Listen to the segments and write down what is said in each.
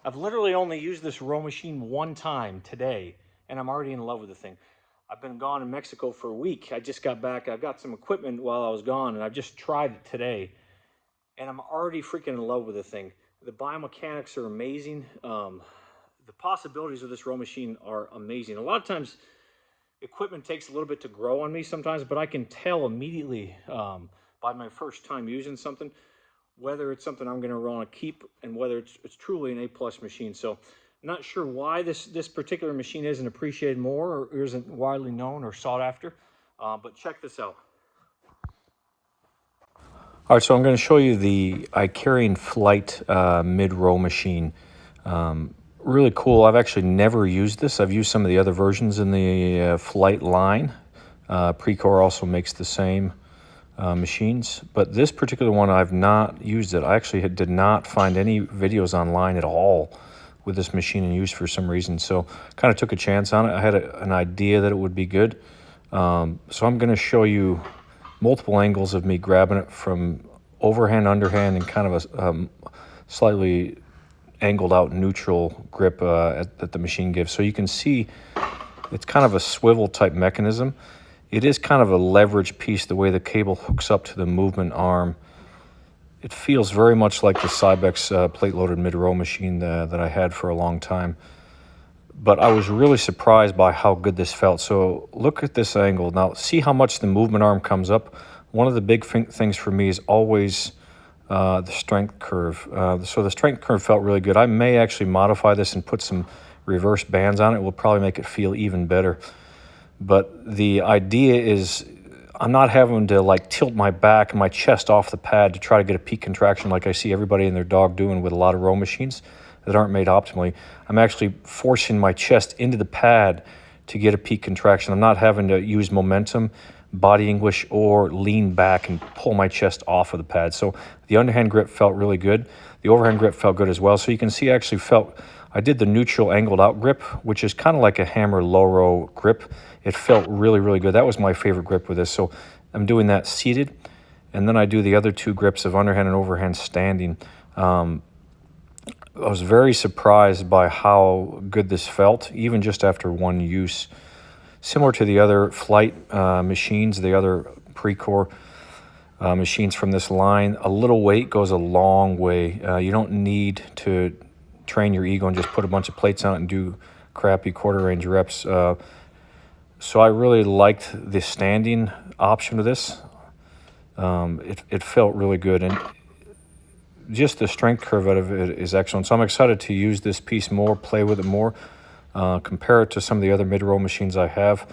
I've literally only used this row machine one time today, and I'm already in love with the thing. I've been gone in Mexico for a week. I just got back. I got some equipment while I was gone, and I've just tried it today, and I'm already freaking in love with the thing. The biomechanics are amazing. The possibilities of this row machine are amazing. A lot of times, equipment takes a little bit to grow on me sometimes, but I can tell immediately by my first time using something whether it's something I'm going to want to keep and whether it's truly an A+ machine. So I'm not sure why this particular machine isn't appreciated more or isn't widely known or sought after, but check this out. All right, so I'm going to show you the icarianflite mid-row machine. Really cool. I've actually never used this. I've used some of the other versions in the Flight line. Precor also makes the same machines, but this particular one I've not used it. I actually did not find any videos online at all with this machine in use for some reason, so kind of took a chance on it. I had an idea that it would be good, so I'm going to show you multiple angles of me grabbing it from overhand, underhand, and kind of a slightly angled out neutral grip that the machine gives. So you can see it's kind of a swivel type mechanism. It is kind of a leverage piece, the way the cable hooks up to the movement arm. It feels very much like the Cybex plate-loaded mid-row machine that I had for a long time. But I was really surprised by how good this felt. So look at this angle. Now, see how much the movement arm comes up? One of the big things for me is always the strength curve. So the strength curve felt really good. I may actually modify this and put some reverse bands on it. It will probably make it feel even better. But the idea is I'm not having to like tilt my back and my chest off the pad to try to get a peak contraction like I see everybody and their dog doing with a lot of row machines that aren't made optimally. I'm actually forcing my chest into the pad to get a peak contraction. I'm not having to use momentum, body English, or lean back and pull my chest off of the pad. So the underhand grip felt really good. The overhand grip felt good as well. So you can see I actually felt, I did the neutral angled out grip, which is kind of like a hammer low row grip. It felt really, really good. That was my favorite grip with this. So I'm doing that seated, and then I do the other two grips of underhand and overhand standing. I was very surprised by how good this felt, even just after one use. Similar to the other Flight machines, the other Precor machines from this line, a little weight goes a long way. You don't need to train your ego and just put a bunch of plates on it and do crappy quarter range reps. So I really liked the standing option of this. It felt really good, and just the strength curve out of it is excellent. So I'm excited to use this piece more, play with it more, compare it to some of the other mid-row machines I have.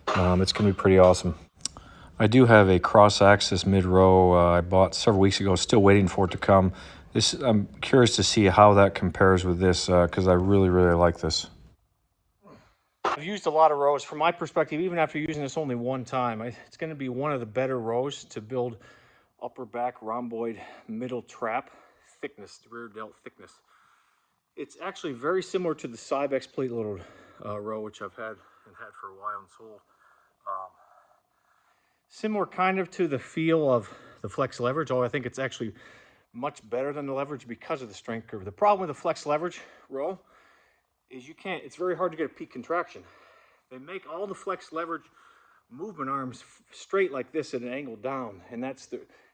It's going to be pretty awesome. I do have a cross-axis mid-row I bought several weeks ago, still waiting for it to come. I'm curious to see how that compares with this because I really, really like this. I've used a lot of rows. From my perspective, even after using this only one time, it's going to be one of the better rows to build upper back rhomboid middle trap thickness, the rear delt thickness. It's actually very similar to the Cybex plate-loaded row, which I've had for a while and sold. Similar kind of to the feel of the flex leverage, although I think it's actually much better than the leverage because of the strength curve. The problem with the flex leverage row is it's very hard to get a peak contraction. They make all the flex leverage movement arms straight like this at an angle down, and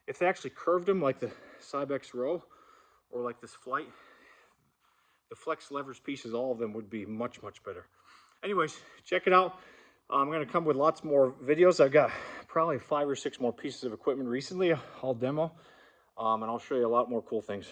if they actually curved them like the Cybex row or like this Flight, the flex leverage pieces, all of them would be much, much better. Anyways, check it out. I'm going to come with lots more videos. I've got probably 5 or 6 more pieces of equipment recently I'll demo, and I'll show you a lot more cool things.